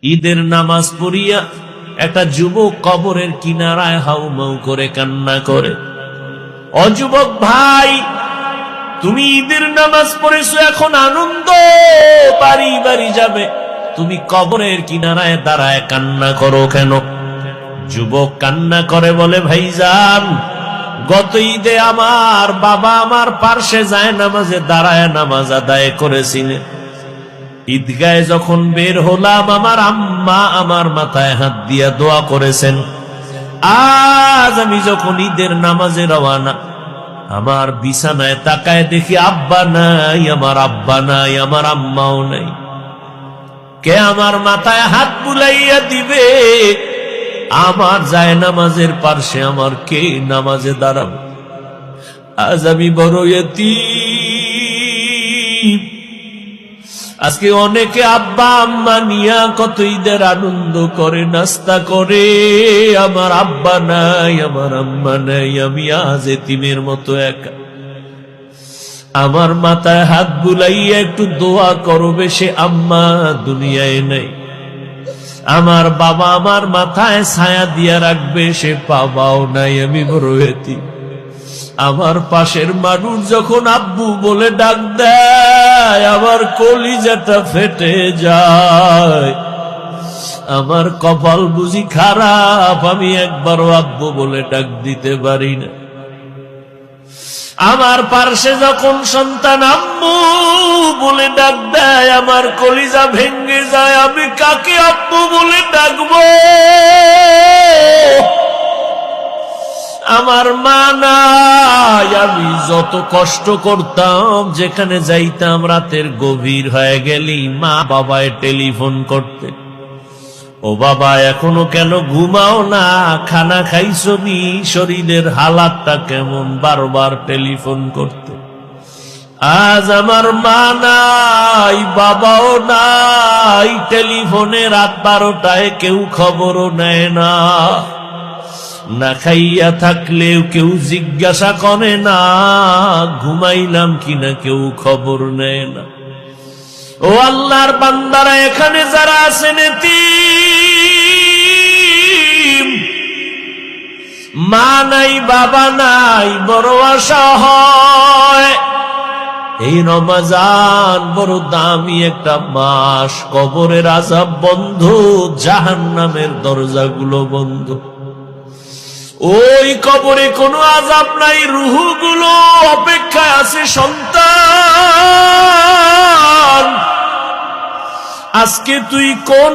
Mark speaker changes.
Speaker 1: ঈদের নামাজ পড়িয়া একটা যুবক কবরের কিনারায় হাউমাউ করে কান্না করে। অযুবক ভাই, তুমি ঈদের নামাজ পড়েছো, এখন আনন্দ বাড়ি বাড়ি যাবে, তুমি কবরের কিনারায় দাঁড়ায় কান্না করো কেন? যুবক কান্না করে বলে, ভাইজান, গত ঈদে আমার বাবা আমার পার্শ্বে যায় নামাজে দাঁড়ায় নামাজ আদায় করেছিলেন। ঈদগায় যখন বের হলাম, আমার আম্মা আমার মাথায় হাত দিয়া দোয়া করেছেন। আজ আমি যখন ঈদের নামাজে রওয়ানা, আমার বিছানায় তাকায় দেখি আব্বা নাই, আমার আব্বা নাই, আমার আম্মাও নাই। কে আমার মাথায় হাত বুলাইয়া দিবে? আমার যায় নামাজের পার্শ্বে আমার কে নামাজে দাঁড়াবে? আজ আমি বড় ইতিম। আজকে অনেকে আব্বা আম্মা নিয়া কত ঈদের আনন্দ করে, নাস্তা করে, আমার আব্বা নাই, আমার আম্মা নাই, আমি আজ এতিমের মতো একা। আমার মাথায় হাত বুলাইয়া একটু দোয়া করবে, সে আম্মা দুনিয়ায় নাই। আমার বাবা আমার মাথায় ছায়া দিয়া রাখবে, সে বাবাও নাই, আমি বড় এতিম। আমার পাশের মানুষ যখন আব্বু বলে ডাক দেয়, আমার কলিজাটা ফেটে যায়। আমার কপাল বুঝি খারাপ, আমি একবারও আব্বু বলে ডাক দিতে পারি না। আমার পার্শ্বে যখন সন্তান আম্মু বলে ডাক দেয়, আমার কলিজা ভেঙে যায়। আমি কাকে আব্বু বলে ডাকবো? আমার মা নাই। আমি যত কষ্ট করতাম, যেখানে যাইতাম রাতের গভীর হয়ে গেলেই মা বাবায় টেলিফোন করতে, ও বাবা এখনো কেন ঘুমাও না, খানা খাইছো নি, শরীরের হালাতটা কেমন, বারবার টেলিফোন করতে। আজ আমার মা নাই, বাবাও নাই, টেলিফোনে রাত 12টায় কেউ খবরও নেয় না। না খাইয়া থাকলেও কেউ জিজ্ঞাসা করে না, ঘুমাইলাম কিনা কেউ খবর নেয় না। ও আল্লাহর বান্দারা, এখানে যারা আছেন এতিম, মা নাই, বাবা নাই, বড় আশা হয় এই রমজান বড় দামি একটা মাস। কবরের আযাব বন্ধ, জাহান্নামের দরজাগুলো বন্ধ। ওই কবরে কোনো আযাব নাই, রূহগুলো অপেক্ষায় আছে। সন্তান, আজকে তুই কোন